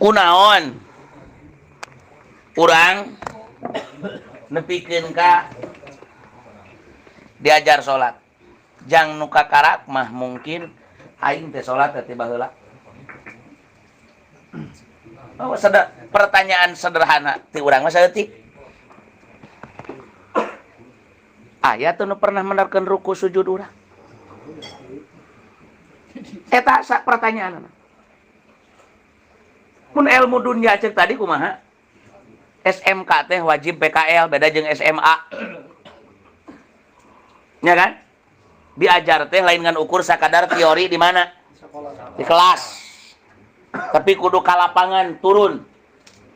Kunaon urang nepikeun ka diajar salat jang nu kakarak mah mungkin aing teh salat teh baheula. Oh, pertanyaan sederhana ti urang mah saeutik. Aya teu nu pernah menarkeun ruku sujud urang? Eta sak pertanyaanna. Mun ilmu dunya ceuk tadi kumaha? SMK teh wajib PKL beda jeung SMA. Ya kan? Diajar teh lain ngan ukur sakadar teori di mana? Di kelas. Tapi kudu ka lapangan turun.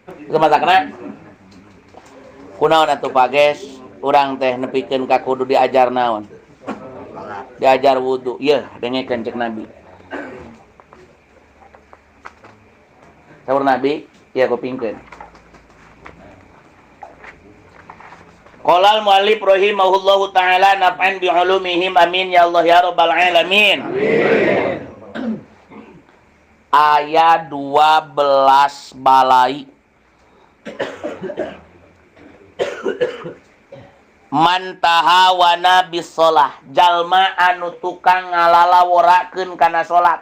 Kematakna. Kunaon atuh pages? Urang teh nepikeun ka kudu diajar naon? Diajar wudu. Yeuh, dengekeun cek Nabi. Saur Nabi, ya kupingkeun. Qala al-muallif rahimahullahu taala naf'an bi ulumihim amin ya Allah ya rabbal alamin. Amin. Aya 12 balai man tahawana bis shalah jalma anu tukang ngalalaworakeun kana salat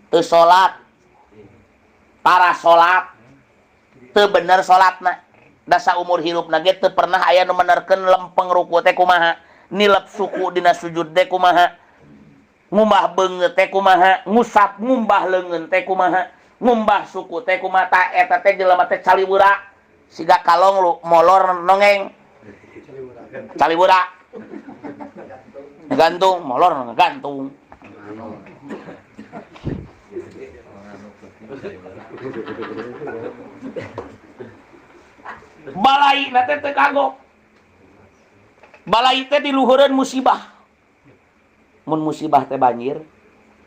teu salat para salat teu bener salatna da saumur hirupna ge teu pernah aya nu menerkeun lempeng ruku teh kumaha nilep suku dina sujud teh kumaha ngumbah beungeut teh kumaha ngusap ngumbah leungeun teh kumaha ngumbah suku teh kumaha ta eta teh jelema teh caliwura siga kalong lu molor nongeng caliwura gantung molor gantung balai na teh teu kagok balai teh di luhureun musibah mun musibah teh banjir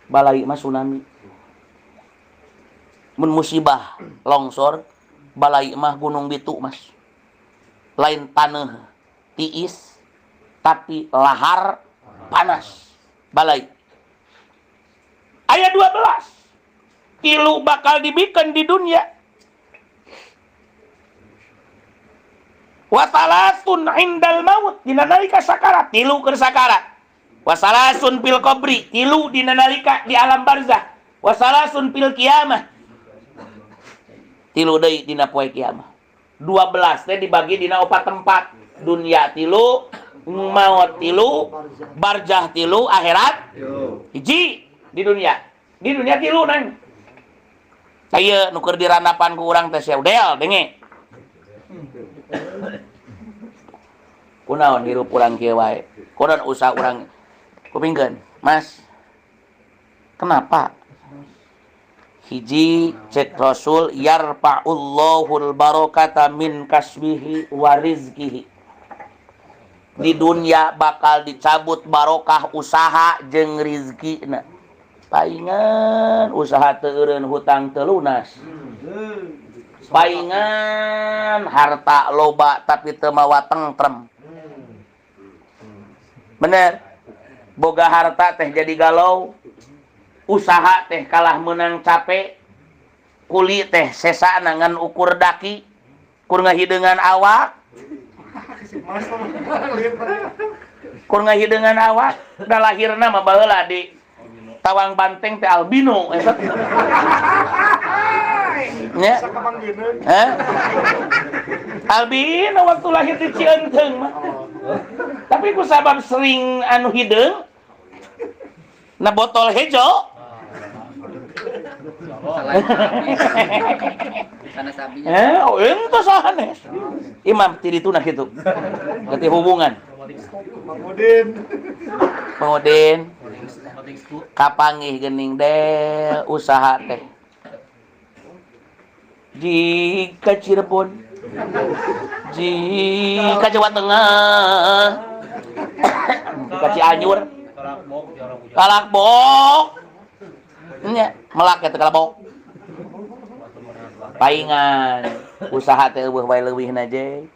balai mah tsunami mun musibah longsor balai mah gunung bitu mas lain taneuh tiis tapi lahar panas balai aya 12 tilu bakal dibikeun di dunia wasalasun indal maut dina nalika sakarat tilu keur sakarat wasalasun fil qabri tilu dina nalika di alam barzah wasalasun fil kiamah tilu deui dina poe kiamah 12 teh dibagi dina 4 tempat dunia tilu maut tilu barzah tilu akhirat hiji di dunia tilu nang aya nu keur diranapan ku urang teh seudel denge kunaon hirup urang kieu wae kunaon usaha urang kupingkeun mas kenapa hiji cek Rasul yarfa'ullahul barakata min kasbihi wa rizqihi di dunia bakal dicabut barokah usaha jeung rizkina paingan usaha teu eureun hutang teu lunas paingan harta loba tapi teu mawa tentrem bener boga harta teh jadi galau usaha teh kalah menang capek kuli teh sesa nangan ukur daki kur ngahideungan awak kur ngahideungan awak da lahirna mah baheula di Tawang Banteng teh albino eta nya albino waktu lahir di Cieuteung mah tapi ku sabab sering anu hideung na botol hejo oh ente sanes imam ti dituna kitu geuti hubungan Mangudin kapanggih geuning del usaha teh jika Cirebon jika Jawa Tengah jika Cianjur kalakbok nya melak eta kalakbok paingan usaha teh eueuh wae leuwihna je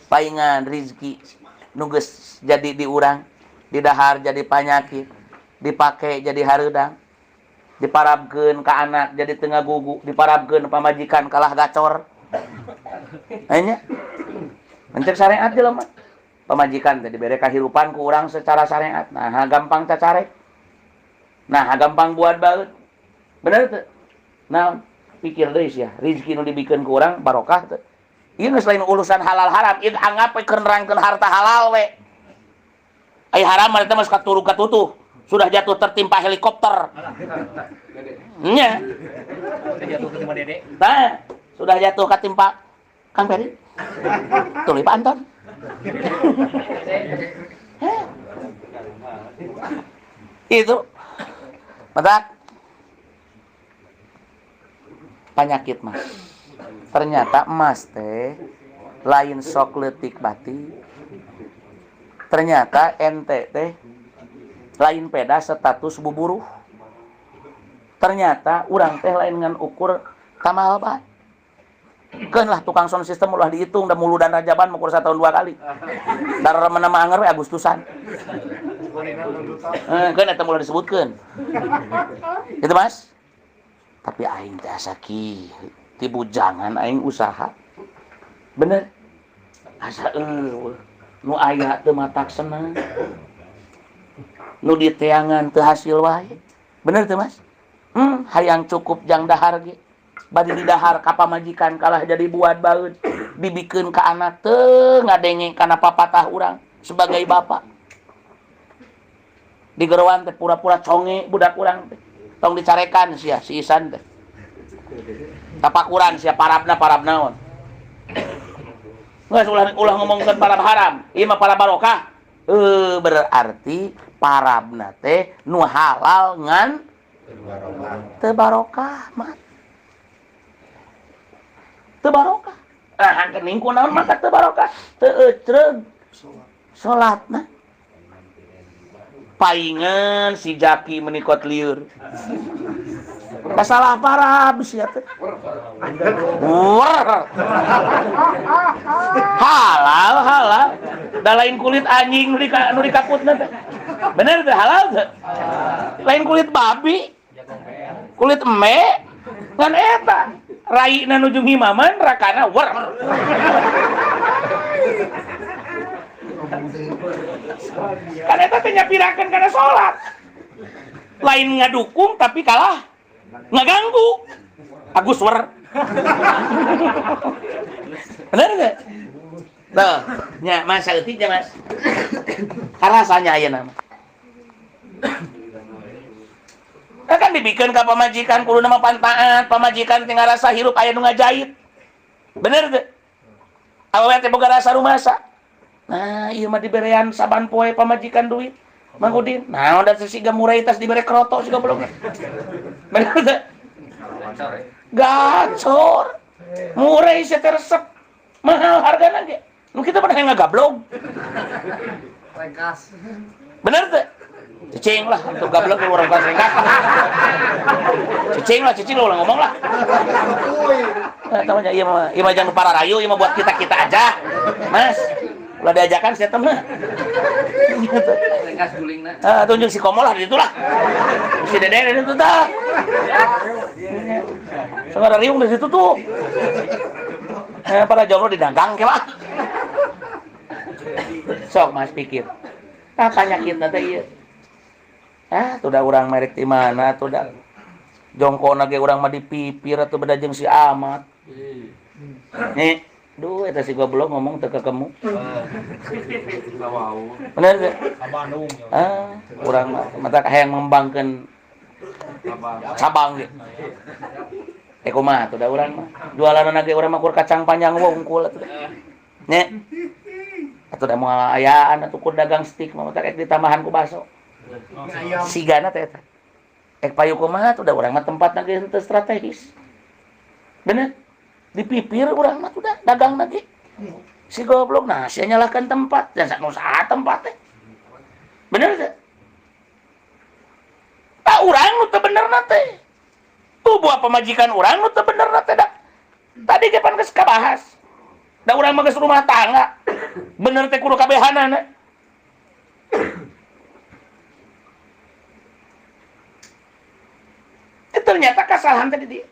paingan rezeki nu geus jadi di urang didahar jadi panyakit dipake jadi hareudang diparabkeun ka anak jadi tengah gugu, diparabkeun pamajikan kalah gacor. Anya mencek syariat jelema. Pamajikan teh dibere kahirupan ku urang secara syariat. Nah, gampang cacarek. Nah, gampang buat baut. Bener teu? Nah, pikir deui sia, rezeki nu dibikeun ku urang barokah teu. Ieu geus lain urusan halal haram, ieu anggap we keur nerangkeun harta halal we. Ai haram mah teh mah katuru katutuh. Sudah jatuh tertimpa helikopter. Nya. Sudah jatuh ketimpa Dede. Nah, sudah jatuh ketimpa Kang Peri. Tuluy Pak Anton. Itu. Matak. Penyakit Mas. Ternyata emas teh lain sok leutik batik. Ternyata ente teh lain peda status buburuh. Ternyata urang teh lain ngan ukur kamal bae. Keun lah tukang sound system ulah dihitung da mulu dan rajaban ukur satahun 2 kali. Dar remena mah anger we Agustusan. Keun eta mulu disebutkeun. Itu Mas. Tapi aing teh asa kieu, ti bujangan aing usaha. Bener. Asa nu aya teu matak seneng. Nu diteangan teu hasil wae. Bener teu Mas? Hayang cukup jang dahar ge. Badi didahar ka pamajikan kalah jadi buat baeud. Dibikeun ka anak teu ngadenge kana papatah urang sebagai bapak. Digerowan teh pura-pura conge budak urang teh. Tong dicarekan sia si Isan teh. Tapakuran sia parabna naon. Geus ulah ngomongkeun parab haram. Ieu mah parab barokah. Berarti parabna teh nu halal ngan teu barokah mah. Teu barokah. Hangkening ku naon maka teu barokah. Teu ecreug salatna. Paingan si Jaki menikot liur. Masalah parab sia teh. Halal. Da lain kulit anjing nu dikaputna teh. Bener teh halal teh. Lain kulit babi. Kulit eme ngan eta. Raina nuju ngimaman rakana wer. Kan eta teh nyapirakeun kana salat. Lain ngadukung tapi kalah ngaganggu. Agus wer. Bener enggak? Tuh, nya Mas saeutik ya Mas. Karasanya ayeuna mah. Kan dibikeun ka pamajikan kuluna mah pantaat, pamajikan teh ngarasa hirup aya nu ngajait. Bener teu? Awewe teh boga rasa rumasa. Nah, ieu mah diberean saban poe pamajikan duit. Mang Udin, naon da siga murai tas dibere kroto siga belum. Bener teu? Gacor. Murai sia teh resep. Mahal hargana ge. Nu kitu mah hayang ngagablog. Rengkas. Bener teu? Cicing lah, untuk gablok ke orang bahasa Inggris. Cicing lah, ulah ngomong lah. Tamanya ieu mah jangan para rayu, ieu mah buat kita aja. Mas, ulah diajakan saya teman. Ringkas gulingna. Tunjuk si Komo lah di situ lah. Si Dede di situ tah. Saudara riung di situ tuh. Para jomblo didagang ke lah. Sok Mas pikir. Penyakitna teh ieu. Tuh dah urang merek di mana tuh dah jongkona ge urang mah dipipir atuh beda jeung si Amat. Nih, duh eta si goblok ngomong teu kekemu. Bener teh? Bandung. Urang mah mata hayang ngembangkeun cabang ge. Kumaha tuh dah urang mah. Jualanna ge urang mah kur kacang panjang wungkul atuh. Nya. Atuh da moal ayaan atuh kur dagang stik mah tak ditambahan ku baso. Sigana teh eta. Payu kumaha tuh da urang mah tempatna ge teu strategis. Bener? Dipipir urang mah tuh da dagang lagi. Si goblok nah sia nyalahkan tempat, dan sak nu saha tempat teh. Bener teh? Urang nu teu benerna teh. Tuh buah pamajikan urang nu teu benerna teh da. Tadi ge pan geus kabahas. Da urang mah geus rumah tangga. Bener teh kudu kabehanana. ternyata kesalahan tadi dia.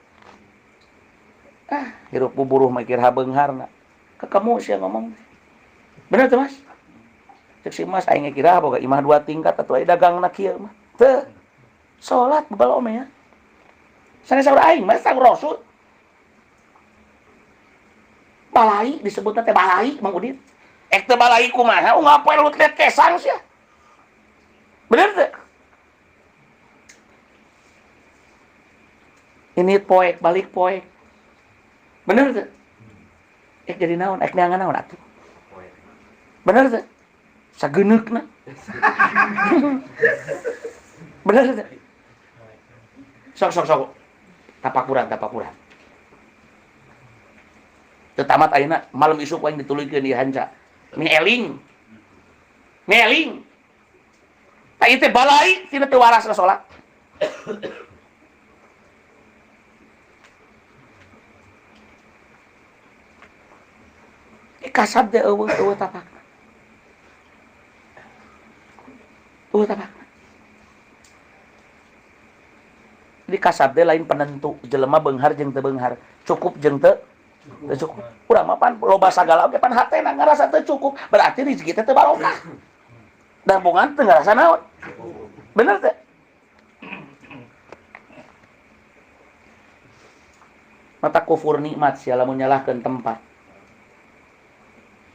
Hirup buburuh mikir habeungharna. Kekemu sia ngomong. Bener tuh Mas? Cek si Mas aing kira boga imah 2 tingkat atuh aya dagangna kieu mah. Teu. Salat bebal ome ya. Sanes saur aing mah sang Rasul. Balai disebutna teh balai Mang Udin. Ek teh balai kumaha? Ngapoe lu liat kesang sia. Bener teh? Ini poek balik poek. Bener teh? Ek jadi naon? Ek neangan naon atuh? Bener teh? Sageuneukna. Bener teh? Sok. Tapakuran. Teu tamat ayeuna malam isuk aing dituluykeun di hanca. Mieling. Ta ieu teh balai tina teu waras ka salat. Kasab teh eueuh tapakna. Eueuh tapakna. Di kasab teh lain penentu jelema beunghar jeung teu beunghar, cukup jeung teu cukup. Urang mah pan loba sagala oge pan hatena ngarasa teu cukup, berarti rezeki teh teu barokah. Dan bungan teu ngarasa naon. Bener teh? Mata kufur nikmat sia lamun nyalahkeun tempat.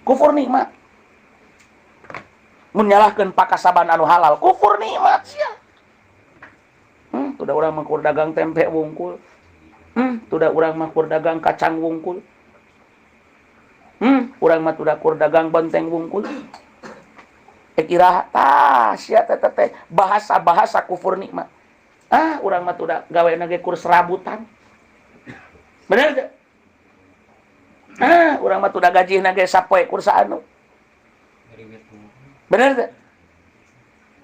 Kufur nikmat. Mun nyalahkeun pakasaban anu halal, kufur nikmat sia. Tuda urang mah kur dagang tempe wungkul. Tuda urang mah kur dagang kacang wungkul. Urang mah tuda kur dagang benteng wungkul. Iraha tah sia teh bahasa kufur nikmat. Urang mah tuda gaweana ge kur serabutan. Bener teh? Urang mah tuda gajihna ge sapoe kur saanu. Bener teh?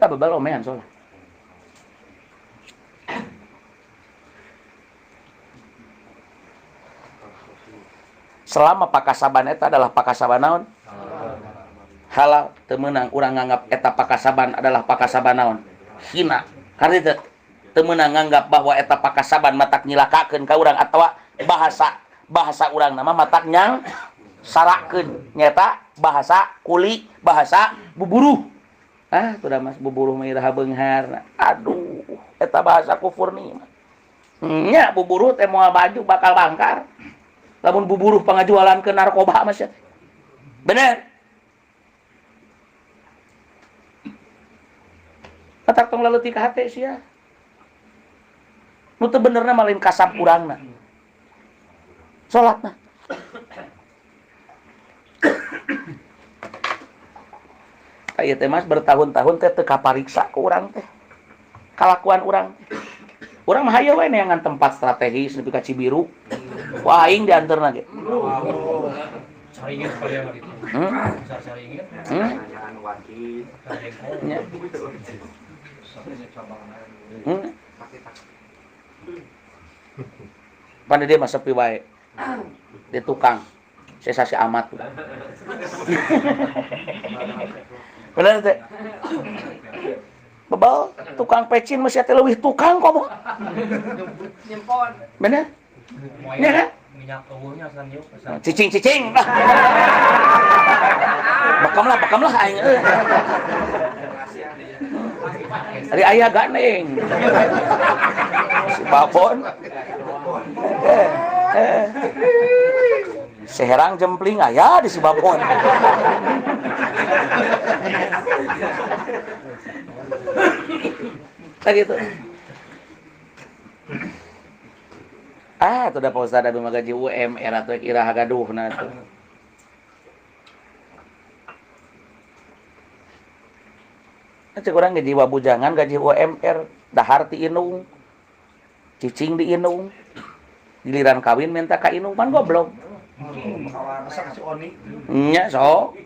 Tah bebal omean soalna. Selama pakasaban eta adalah pakasaban naon? Halal. Teu meunang urang nganggap eta pakasaban adalah pakasaban naon? Hina. Karena itu teu meunang nganggap bahwa eta pakasaban matak nyilakakeun ka urang atawa bahasa urang nama matak nyang sarakeun nyata bahasa kuli, bahasa buburuh. Tuda Mas buburuh mah iraha beunghar. Aduh, eta bahasa kufur nikmat. Nya buburuh teh moal baju bakal bangkar. Lamun buburuh pangajualan ke narkoba Mas ya. Bener. Matak tong laleuti ka hate sia. Nu teu benerna malin kasab urangna. Salatna. Ieu teh Mas bertahun-tahun teh teu kapariksa ku urang teh. Kalakuan urang teh. Urang mah hayu we neangan tempat strategis nepi ka Cibiru. Wah aing dianterna ge. Saringin sekali mah itu. Saringin. Jangan wakil. Pada dia mah sepi wae. Dia tukang. Sesasi amat. Bener teh? Bebal tukang pecin masih teh leuwih tukang komo. Nyempon. Bener? Nya kan? Minyak eueuhnya san yeuh. Cicing. Bekamlah aing euy. Ari aya ganeng. Si babon. Seherang jempling aya di si babon. Gitu. Tuh da Pak Ustaz anu magaji UMR atuh iraha gaduhna tuh. Cek urang gaji wabujangan gaji UMR dahar ti inung. Cicing di inung. Giliran kawin minta ka inung pan goblok. Masak si Oni. Nya sok.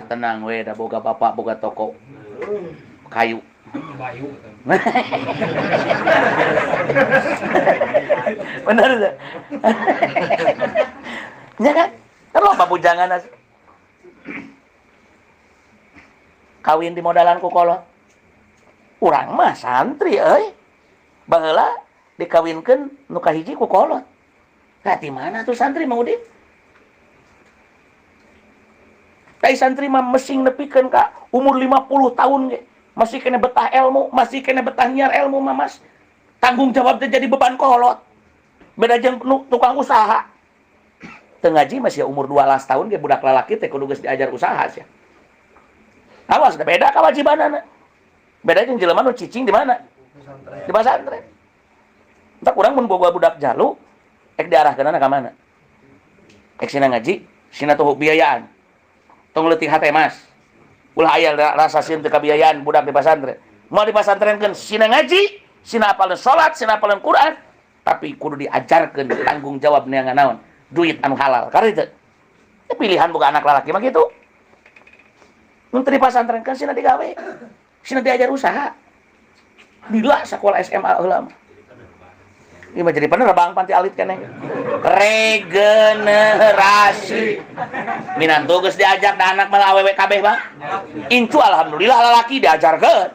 Tenang we da boga bapak boga toko. Kayu. Bayu. Bener tuh. Nya kan? Kan loba bujangan as. Kawin di modalan ku kolot. Urang mah santri euy. Baheula dikawinkeun nu kahiji ku kolot. Di mana tuh santri mau di? Kai santri mah mesing nepikeun ka umur 50 tahun ge. Masih kena betah ilmu, masih kena betah nyiar ilmu mah Mas. Tanggung jawab teh jadi beban kolot. Beda jeung tukang usaha. Teu ngaji masih umur 12 tahun ge budak lalaki teh kudu geus diajar usaha sia. Awas, beda kewajibanana. Beda jeung jelema nu cicing di mana? Di pesantren. Entak urang mun boga budak jalu, ek diarahkeunana ka mana? Ek sina ngaji, sina tuh biayaan. Tong leutik hate Mas. Ulah aya rasa sieun teu kabiayaan budak di pesantren. Mau di pesantrenkeun sina ngaji, sina apalin salat, sina apalin Quran, tapi kudu diajarkeun tanggung jawab neangan naon? Duit anu halal. Karena itu pilihan bukan anak lalaki mah gitu. Mun teu di pesantren kan sina digawe. Sina diajar usaha. Bila sekolah SMA heula mah. Ieu mah jadi penerbang panti alit keneh. Regenerasi. Minantu geus diajak da anak malah awewe kabeh Bang. Incu alhamdulillah lalaki diajarkeun.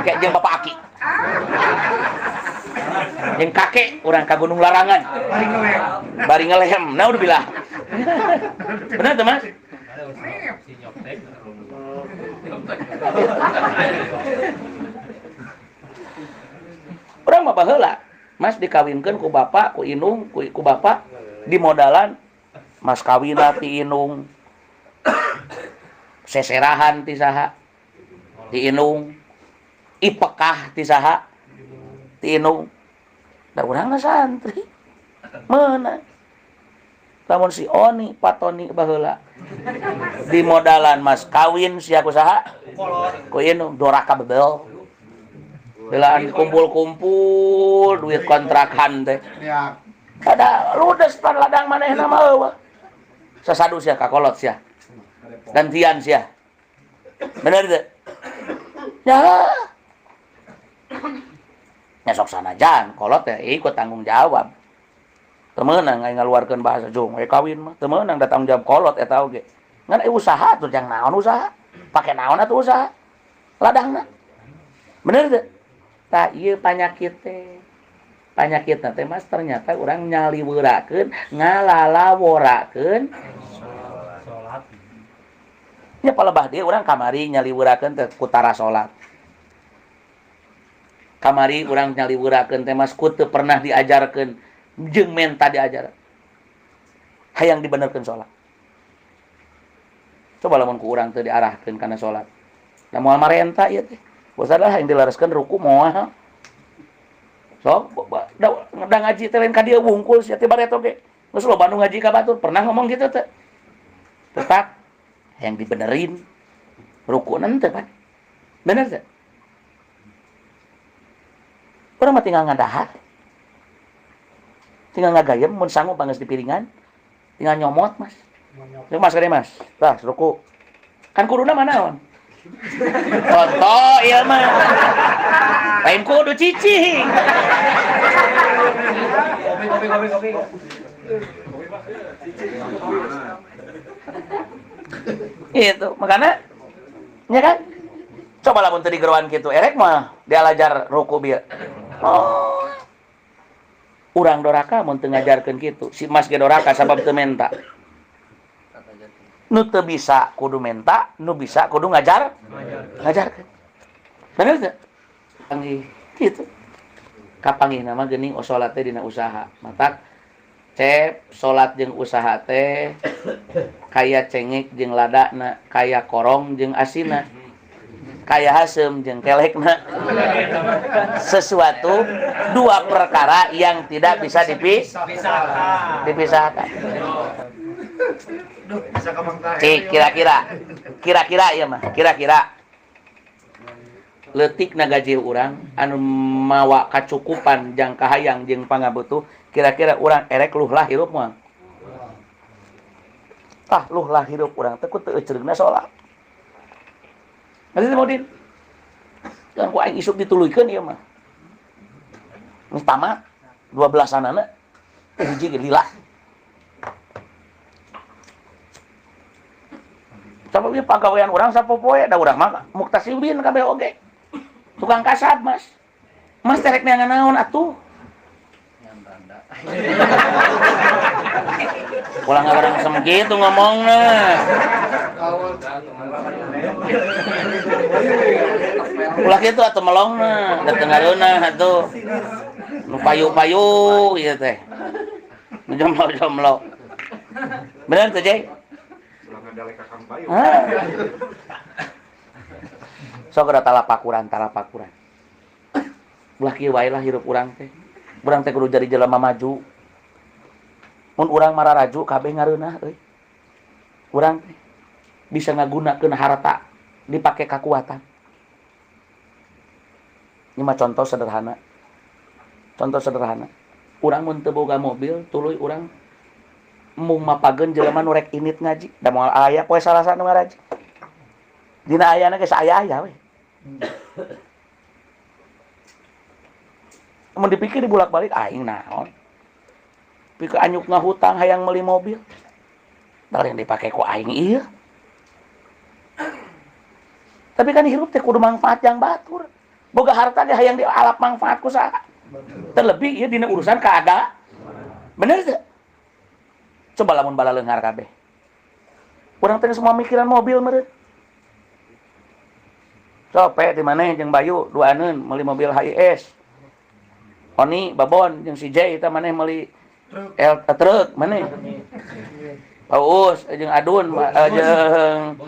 Kayak jeung Bapak Aki. Yang kakek orang ka Gunung Larangan bari ngelehem nah udah bilang benar tuh Mas orang mah baheula Mas dikawinkeun ku bapak ku inung ku bapak di modalan Mas kawina ti inung seserahan ti saha ti inung ipekah ti saha ti inung. Da urang santri. Meunang. Lamun si Oni patoni baheula. Di modalan Mas kawin sia ku saha? Ku inung doraka bebel. Belaan kumpul-kumpul duit kontrakan teh. Ada ludes pan ladang manehna mah eueuh. Sasadu sia kakolot sia. Gantian sia. Bener teu? Ya. Nya sok sanajan kolot teh ikut tanggung jawab. Teu meunang aya ngaluarkeun bahasa jong we kawin mah. Teu meunang da tanggung jawab kolot eta oge. Ngan usaha tuh jang naon usaha? Pake naon atuh usaha? Ladangna. Bener teu? Tah ieu panyakit teh. Panyakitna teh Mas ternyata urang nyaliweurakeun, ngalalaworakeun salat. Nya palebah dieu urang kamari nyaliweurakeun teh ku tara salat. Kamari urang nyaliweurakeun teh Mas ku teu pernah diajarkeun jeung menta diajar. Hayang dibenerkeun salat. Coba lamun ku urang teu diarahkeun kana salat. Da moal marenta ieu teh. Bosadlah hayang dilareskeun ruku moal. Sok da ngaji teh lain ka dieu wungkul sia teh baret oge. Geus loba nu ngaji ka batur pernah ngomong gitu teh. Tetap hayang dibenerin rukuna teh Pak. Bener teh? Urang mah tinggal ngadahar. Tinggal ngagayem mun sanggup banggeus di piringan. Tinggal nyomot, Mas. Yuk Mas kade Mas. Tah, ruku. Kan kuduna mana naon? Contoh ieu mah. Lain kudu cicing. Kopi. Itu, makanya nya kan coba lamun teu digeroan kitu erek mah dialajar ruku bieu. Oh. Urang doraka mun teu ngajarkeun kitu. Si Mas ge doraka sabab teu menta. Nu teu bisa kudu menta, nu bisa kudu ngajarkeun. Bener teu? Panggih kitu. Kapanggihna mah geuning salat teh dina usaha. Matak cep salat jeung usaha teh kaya cengek jeung ladana, kaya korong jeung asina. Kaya hasem jeung kelekna. Sesuatu dua perkara yang tidak bisa dipisahkan. Kira-kira ya mah, kira-kira leutikna gaji urang anu mawa kacukupan jang kahayang jeung pangabutuh, kira-kira urang erek luhlah hirup moal. Tah luhlah hirup urang teh ku teu euceurna salat. Nanti Modin, kan ku aing isuk dituluykeun ieu mah. Geus tamat 12 anana teh hiji ge lila. Sabab ieu pagawean urang sapopoe da urang mah muktasibin kabeh oge. Tukang kasab, Mas. Mas terek neangan naon atuh? Ulah ngagareng kitu ngomongna. Ulah kitu atuh melongna, da teu ngareuna atuh. Nu payu-payu ieu teh. Nu jomblo-jomblo. Bener tuh, Jay? Ulah ngadalek kakang payu. Sok ada talapakuran. Ulah kieu wae lah hirup urang teh. Urang teh kudu jadi jelema maju. Mun urang mararaju kabeh ngareunah euy. Urang teh bisa ngagunakeun harta dipake kakuatan. Ini mah contoh sederhana. Urang mun teu boga mobil, tuluy urang mung mapageun jelema nu rek init ngaji. Da moal aya poe salasa nu ngaraji. Dina ayana geus aya-aya we. Mun dipikir dibulak-balik aing naon? Pikeun anyuk ngahutang hayang meuli mobil. Da yang dipake ku aing ieu. Tapi kan hirup teh kudu manfaat yang batur. Boga harta ge hayang dialap manfaat ku saha? Terlebih ieu dina urusan keagama. Bener teu? Coba lamun bala leunghar kabeh. Urang teh semua mikiran mobil meureun. Sope di maneh jeung Bayu duaneun meuli mobil HIS. Oni Babon jeung si J eta maneh meuli truk maneh. Paus jeung Adun jeung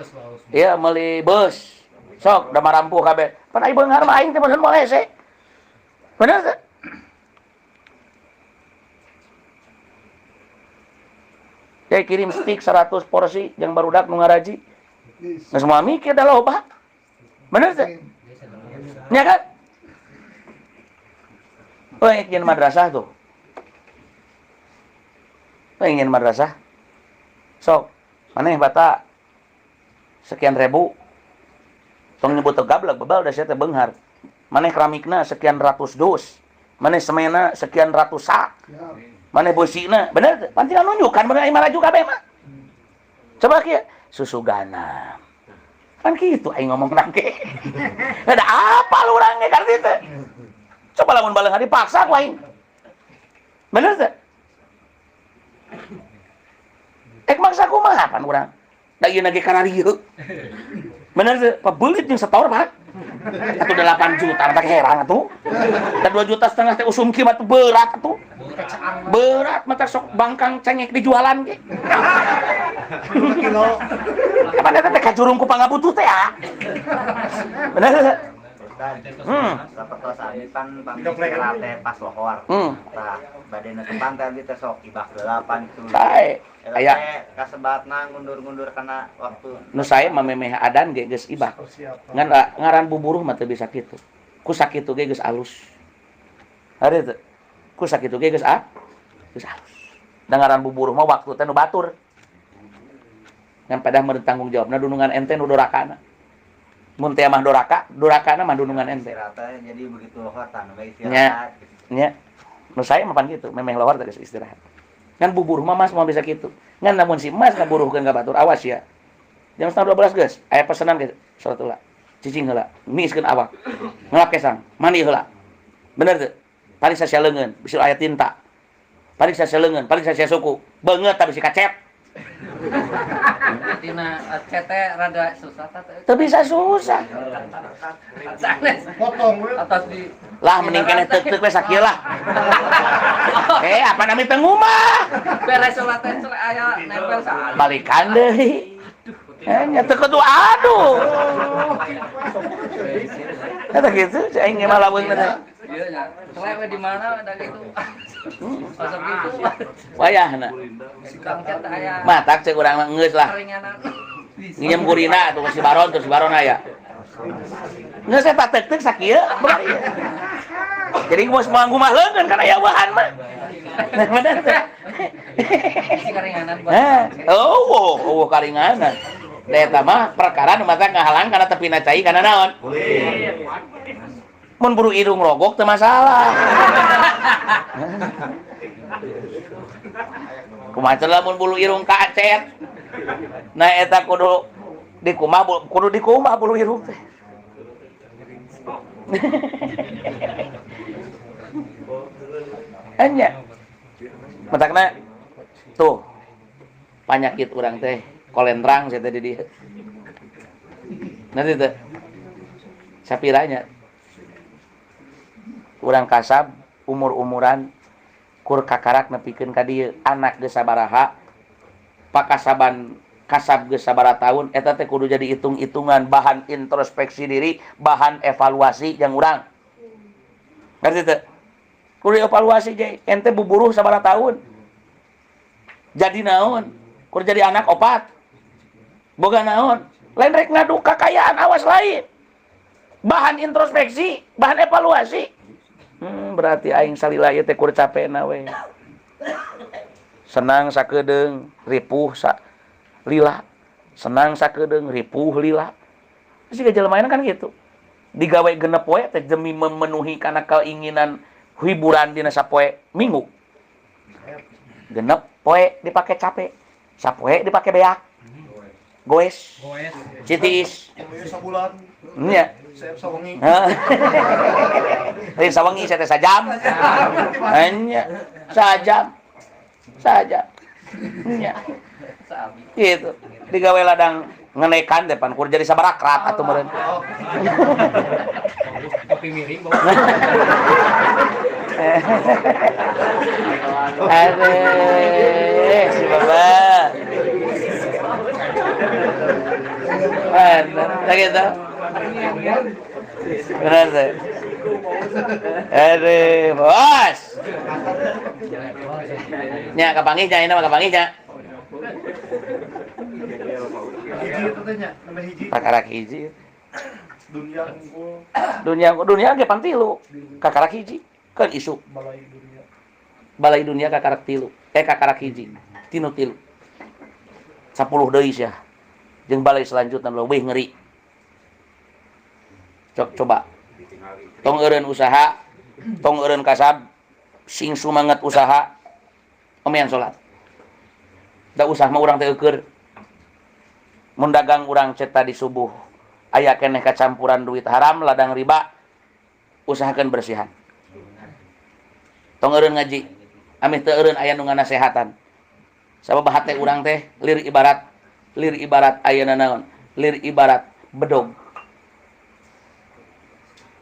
ieu meuli bus. Sok da marampuh kabeh. Pan ai beunghar mah aing teh bener moal hese. Bener teh? Jay kirim stik 100 porsi yang barudak nu ngaraji. Geus semua mikir da loba. Bener teh? Nya kan? Ingin madrasah tuh. Ingin madrasah. Sok, maneh bata sekian ribu. Tong nyebut gablek bebal da sia teh beunghar. Maneh keramikna sekian ratus dus. Maneh semena sekian ratus sak. Maneh bosina, bener teh? Pan tinggal nunjukkan bener aing maraju kabeh mah. Coba kieu, susugana. Kan gitu aing ngomong nangke. Ada apa lu urang ge kan teh? Coba lamun baleungna dipaksa ku aing. Bener teh? Maksa kumaha pan urang? Da ieu ge kana rieu. Bener teh? Pabeulit jeung setor mah. Atuh 8 juta tak heran atuh. Da 2,5 juta teh usum kieu mah berat atuh. Berat mah sok bangkang cengek dijualan ge. Kilo. Kapan eta teh kajurung ku pangabutuh teh ya. Bener teh? Dapat kelas adipan pamit pas lohor. Tah badena ke pantai teh sok ibah 8 itu. Sae. Aya kasebatna ngundur-ngundur kana waktu. Nu sae mamemeh adan ge geus ibah. Ngan ngaran buburuh mah teu bisa kitu. Ku sakitu ge geus alus. Hari teu. Ku sakitu ge geus geus alus. Da ngaran buburuh mah waktu teh nu batur. Ngan padah meureun tanggung jawabna dunungan ente nu dorakana. Mun teh mah dorakana mah dunungan ente. Jadi begitu lohor tah nu bae istirahat. Nya. Nu sae mah pan kitu, memeh lohor teh geus istirahat. Kan buburuh mah mas mau bisa gitu. Ngan namun si mas ngaburuhkeun ka batur, awas ya. Jam 12 geus, aya pesanan ge salat heula. Cicing heula, miiskeun awak. Ngelap kesang, mandi heula. Bener teu? Pariksa sia leungeun, bisi aya tinta. Pariksa sia leungeun, pariksa sia suku. Beungeut tah bisi kacet. Tina cet teh rada susah tah. Teu bisa susah. Potong we atas di Lah mending keneh teuk-teuk we sakieu lah. Apa nami teu ngumah. beres salat teh aya nempel sa. Balikan deui. Nya teu kudu aduh. Eta gitu, aing ge mah laweung teh. Ieu nya. Celewe di mana da gitu. Asal gitu. Wayahna. Kang cet aya. Matak ceuk urang mah geus lah. Keringanan. Ngiem gurina atuh si Baron aya. Geus eta teuk-teuk sakieu. Jadi geus moal ngumah leungeun kana aya wahan mah. Nah, bener teh. Isi keringanan buat. Karinganan. Da eta mah perkara nu matak ngahalang kana tepina cai kana naon? Mun buru irung rogok teu masalah. Kumaha teh lamun bulu irung kacet. Nah eta kudu dikumah bulu irung teh. Anya. Matakna tuh penyakit urang teh kolentrang saya tadi dia. Nanti teh sapiranya urang kasab umur-umuran kur kakarak nepikeun ka dieu anak geus sabaraha pakasaban kasab geus sabaraha tahun eta teh kudu jadi hitung-hitungan bahan introspeksi diri, bahan evaluasi jeung urang. Ngerti teh? Kudu evaluasi je ente buburuh sabaraha tahun. Jadi naon? Kudu jadi anak opat. Boga naon? Lain rek ngadu kakayaan awas lain. Bahan introspeksi, bahan evaluasi. Berarti aing salila ieu teh kudu capena we. Senang sakedeung, ripuh lila. Senang sakedeung, ripuh lila. Siga jelemaina kan gitu. Digawe genep poe teh demi memenuhi kana keinginan hiburan dina sapoe minggu. Genep poe dipake capek. Sapoe dipake beak. Goes. Citis. Sabulan. Nya. Saya sawengi. Lain sawengi saya teh sajam. Nya. Sajam. Nya. Gitu. Digawe ladang ngenekan depan kur jadi sabarakrat atuh meureun. Kopi miring bawa. Aduh, si Baba. Tak gitu. Benar tuh. Aduh, bos. Nya kapanggih nya ini mah kapanggih nya. Hiji itu teh nya, nama hiji. Kakarak hiji. Dunia Dunia ge pang tilu. Kakarak hiji. Kan isu. Balai dunia kakarak tilu. Kakarak hiji. Tinu tilu. 10 deui sia. Jeung balai selanjutna leuwih ngeri. Coba. Tong eureun usaha, tong eureun kasab, sing sumanget usaha, omean salat. Da usah mah urang teh eukeur. Mun dagang urang cet tadi subuh, aya keneh kacampuran duit haram, ladang riba, usahakeun bersihan. Tong eureun ngaji, amih teu eureun aya nu nganasehatan. Sabab teh urang teh lir ibarat ayeuna naon? Lir ibarat bedog.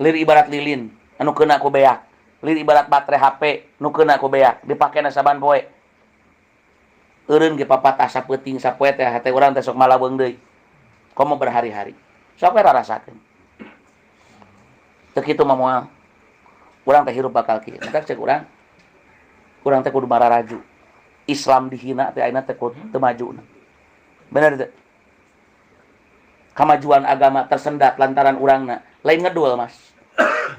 Lir ibarat lilin anu keuna ku beak. Lir ibarat baterai HP nu keuna ku beak, dipakena saban poe. Eureun ge papatah sapeuting sapoe teh hate urang teh sok malaweung deui. Komo berhari-hari. Sok we rarasakeun. Teu kitu mah moal. Urang teh hirup bakal kieu. Entak ceuk urang teh kudu mararaju. Islam dihina teh ayeuna teh kudu teu majuna. Bener teu? Kamajuan agama tersendat lantaran urangna lain ngedul, Mas.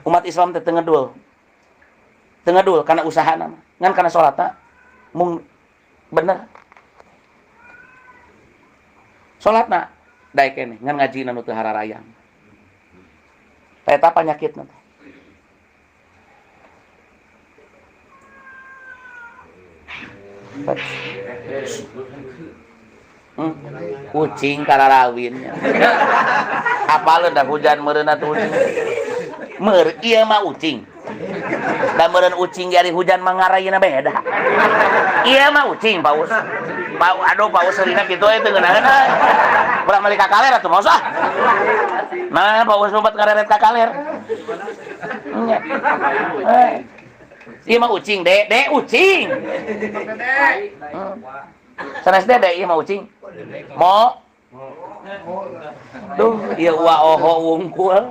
Umat Islam teh teu ngedul. Teu ngedul kana usahana mah. Ngan kana salatna mung bener. Salatna daek keneh ngan ngajina nu teu hararayang. Eta panyakitna teh. Kucing kararawin. Apaleun da hujan meureunna teh ucing. Meur ieu mah ucing. Da meureun ucing ge ari hujan mah ngarayeuna beda. Ieu mah ucing paus. Aduh paus seurina kitu teh ngeunaheun. Urang meuli ka kaler atuh mos ah. Nah paus lompat ngareret ka kaler. Nya. Ieu mah ucing, Dek ucing. Sanes dede ieu mah ucing. Mo. Duh, ieu wa oho wungkul.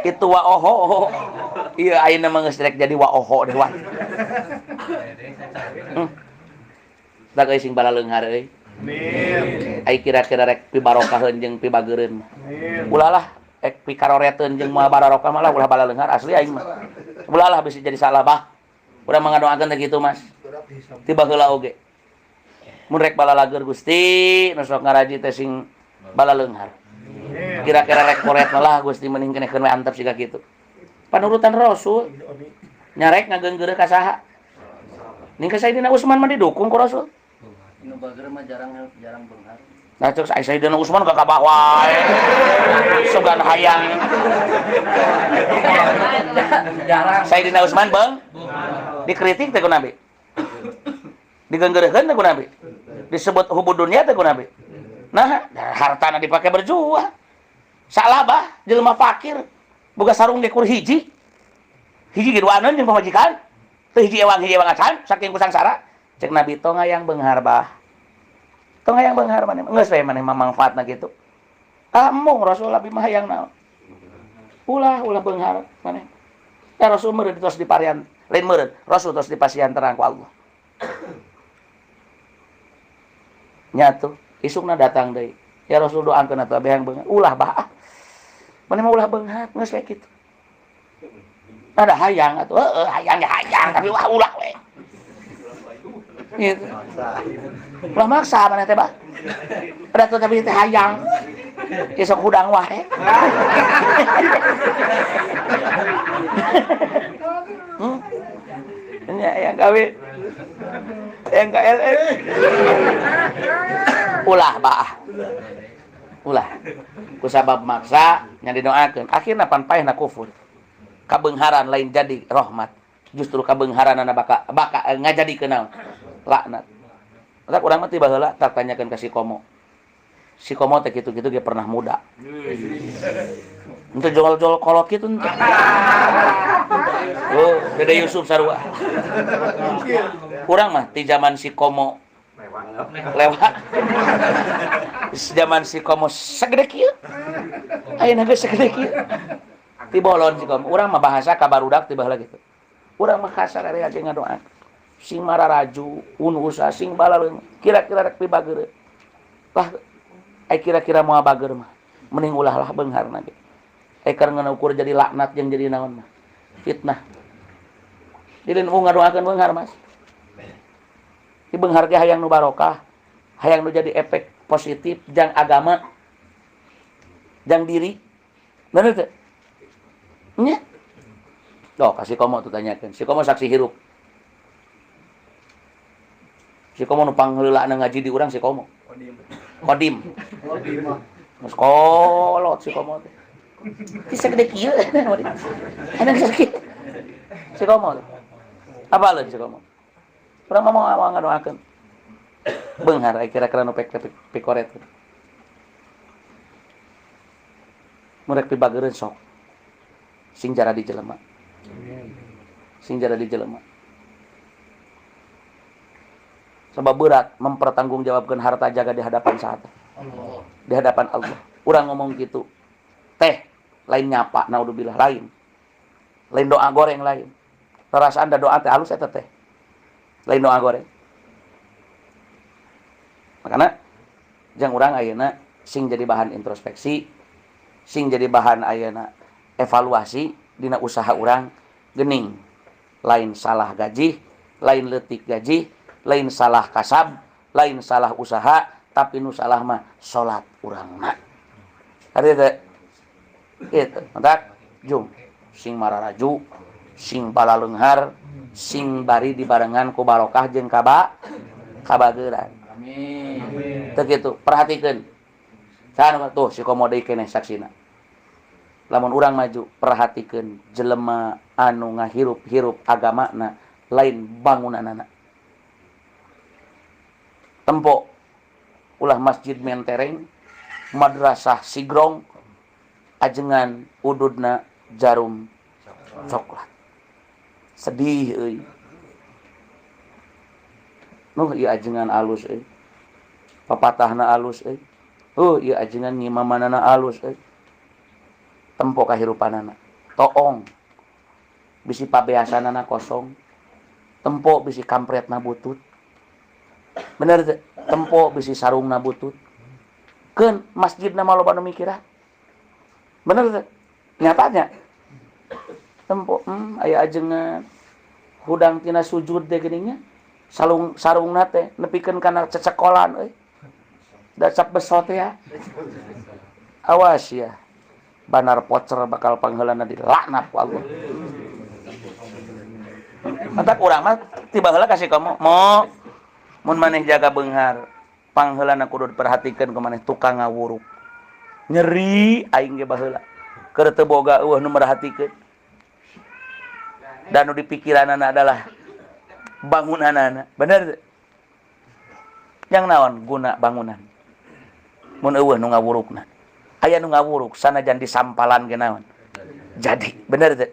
Itu wa oho. Ieu ayeuna mah geus rek jadi wa oho deh wa. Da geus sing balaleunghar euy. Amin. Ai kira-kira rek pibarokaheun jeung pibageureun. Amin. Ulalah ek pikaroreteun jeung moal barokah malah ulah balaleunghar asli aing mah. Ulalah bisa jadi salah bah. Urang mah ngadoakeun teh kitu Mas. Tiba heula oge. Mun rek balalageur Gusti, nu sok ngaraji teh sing balaleunghar. Kira-kira rek koret lah Gusti mending kenehkeun we antep siga kitu. Panurutan Rasul. Nyarek ngageunggeureun ka saha? Ning ka Sayyidina Utsman mah didukung ku Rasul. Nu bageur mah jarang beunghar. Nah cek Sayyidina Utsman ka kabah wae. Sugan hayang. Jarang. Sayyidina Utsman beung dikritik teh ku Nabi. digenggereukeun teh ku Nabi. Disebut hubud dunya teh ku Nabi. Nah, hartana dipake berjuang. Salabah jelema fakir boga sarung ge kur hiji. Hiji ge duaneun jeung pamajikan. Teu hiji ewang acan saking kusangsara. Cek Nabi tong hayang beunghar bah. Tong hayang beunghar maneh. Geus we maneh manfaatna kitu. Amung Rasul lebih mah hayang naon. Ulah beunghar maneh. Ya Rasul meureun tos diparian, lain meureun. Rasul tos dipasihan terang ku Allah. Nyatu, isukna datang deui. Ya Rasul doakeun atuh abeh hayang beunghar. Ulah bah. Maneh mah ulah beunghar, geus we kitu. Ada hayang atuh, hayang tapi wah ulah we. Gitu. Ulah maksa maneh teh bah. Ada tuh tapi teh hayang. Isok hudang wae. Yang gawe yang KLS. Ulah bah. Ulah. Kusabab maksa nya didoakeun. Akhirna pan paehna kufur. Kabeungharan lain jadi rahmat. Justru kabeungharanna baka ngajadikeun naon? Laknat. Maka urang mah ti baheula tak tanyakeun ka si Komo. Si Komo teh kitu-kitu ge pernah muda. Untuk jol-jol kolot kitu ente. Oh, Dede Yusuf sarua. Urang mah ti zaman si Komo lewat. Zaman si Komo sagede kieu. Ayeuna geus sagede kieu. Ti bolon si Komo. Urang mah bahasa ka barudak ti baheula kitu. Urang mah kasar ari aja ngadoa. Sing mararaju, unusa, sing balareung, kira-kira rek pibageureuh. Lah, ai kira-kira moal bager mah. Mending ulah lah beungharna ge. Ai keur ngukur jadi laknat jeung jadi naon mah. Fitnah. Jadi nu ngadoakeun beunghar Mas. Di beunghar ge hayang nu barokah, hayang nu jadi efek positif jang agama, jang diri. Bener teu? Nya. Doh, kasih Komo tuh tanyakeun. Si Komo saksi hirup. Si Komo nu pangheulana ngaji di urang si Komo. Kodim. Geus kolot si Komo teh. Ti sagede kieu. Ana sakit. Si Komo. Apaleun si Komo? Urang mah mau ngadoakeun. Beunghar kira-kira nu pikoret. Mun rek pibageureun sok. Sing jara di jelema. Sing jara di jelema. Sebab berat mempertanggungjawabkan harta jaga di hadapan saat. Di hadapan Allah. Urang ngomong gitu. Teh, lain nyapa, naudzubillah lain. Lain doa goreng lain. Terasa Anda doa teh halus eta teh. Lain doa goreng. Makanya jang urang ayeuna sing jadi bahan introspeksi, sing jadi bahan ayeuna evaluasi dina usaha urang geuning. Lain salah gaji, lain leutik gaji, lain salah kasab, lain salah usaha, tapi nu salah mah salat urangna. Ari teh kitu, mantak jung sing mararaju, sing balaleunghar, sing bari dibarengan ku barokah jeung kabageuran. Amin. Teu kitu, perhatikeun. Saha tuh si Komo deui keneh saksina. Lamun urang maju, perhatikeun jelema anu ngahirup-hirup agamana lain bangunanana. Tempo ulah masjid mentereng, madrasah sigrong, ajengan ududna jarum coklat. Sedih euy. Nuh ieu ajengan alus euy. Papatahna alus euy. Ieu ajengan ngimamanana alus euy. Tempo kahirupanana. Toong. Bisi pabeasanana kosong. Tempo bisi kampretna butut. Bener teh? Tempo bisi sarungna butut. Keun masjidna mah loba nu mikirah. Bener teh? Nyatanya. Tempo aya ajengan hudang tina sujud teh geuning nya. Sarungna teh nepikeun kana cecekolan euy. Da cap besot ya. Awas ya. Banar pocer bakal pangheulana dilaknat ku Allah. Mantak urang mah tiba heula kasih kamu mo mun maneh jaga beunghar pangheulana kudu diperhatikeun ku maneh tukang ngawuruk. Nyeri aing ge baheula. Keur teu boga eueuh nu merhatikeun. Dan nu dipikiranana adalah bangunanana. Bener teu? Yang naon guna bangunan. Mun eueuh nu ngawurukna. Aya nu ngawuruk sanajan disampalan ge naon. Jadi, bener teh.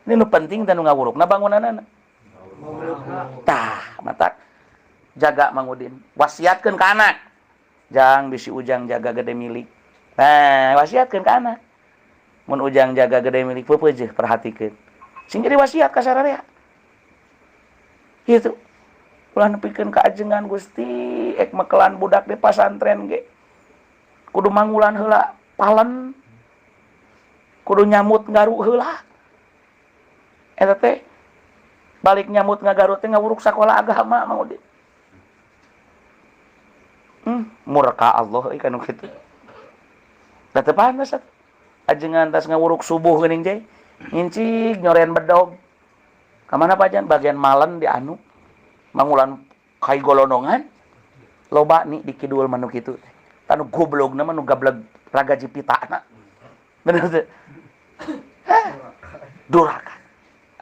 Ini nu penting teh nu ngawurukna bangunanana. Tah, matak jaga Mang Udin. Wasiatkeun ka anak. Jang bisi ujang jaga gede milik. Nah, wasiatkeun ka anak. Mun ujang jaga gede milik peupeuh perhatikeun. Sing jadi wasiat ka sararea. Gitu. Ulah nepikeun ka ajengan Gusti, ek mekelan budak di pasantren ge. Kudu mangulan heula palen. Kudu nyamut ngaru heula. Eta teh balik nyamut ngagarut teh ngawuruk sakola agama Mang Udin. Murka Allah euy kanu kitu. Da teu panas atuh. Ajengan tas ngawuruk subuh geuning jay. Ngincig nyorean bedog. Ka mana pajan bagian malen di anu. Mangulan kai golonongan. Loba nih di kidul manu kitu. Tanu goblogna mah nu gableg raga jipitana. Bener teu? Durhaka.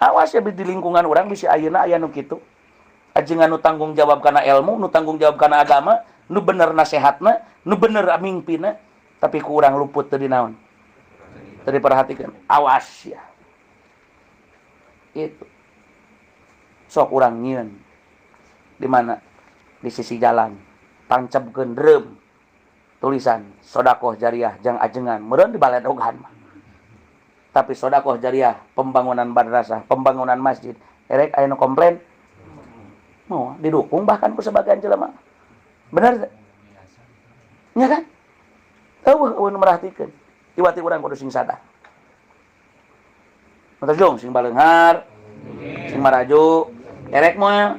Awas ya di lingkungan orang bisa ayeuna aya nu kitu. Ajengan nu tanggung jawab kana ilmu, nu tanggung jawab kana agama, nu bener nasehatna, nu bener mingpina, tapi ku urang luput teu dinaon. Teu diperhatikeun. Awas ya. Itu. Sok urang nyieun. Di mana? Di sisi jalan. Tancapkeun reum. Tulisan sedekah jariah jang ajengan. Meureun di baledogan mah. Tapi sedekah jariah, pembangunan madrasah, pembangunan masjid, erek aya nu komplain. Mau didukung bahkan ku sebagian jelema. Bener teh? Nya kan? Eueuh nu merhatikeun. Tiba-tiba urang kudu sing sadar. Matajong sing baleunghar, sing maraju, erek moal.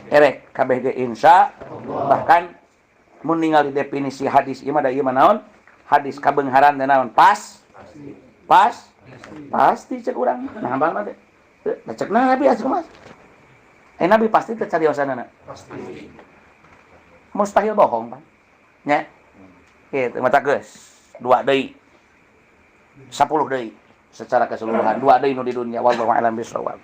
Erek kabeh ge insya bahkan mun ningali definisi hadis ieu mah da ieu mah naon? Hadis kabeungharan teh naon? Pasti cek urang. Nah, bang teh. Cek Nabi atuh Mas. Nabi pasti teu cariosanana. Pasti. Mustahil bohong, Pak. Nya. Kitu mata geus. 2 deui. 10 deui secara keseluruhan. 2 deui nu di dunia. Wallahu a'lam bishawab.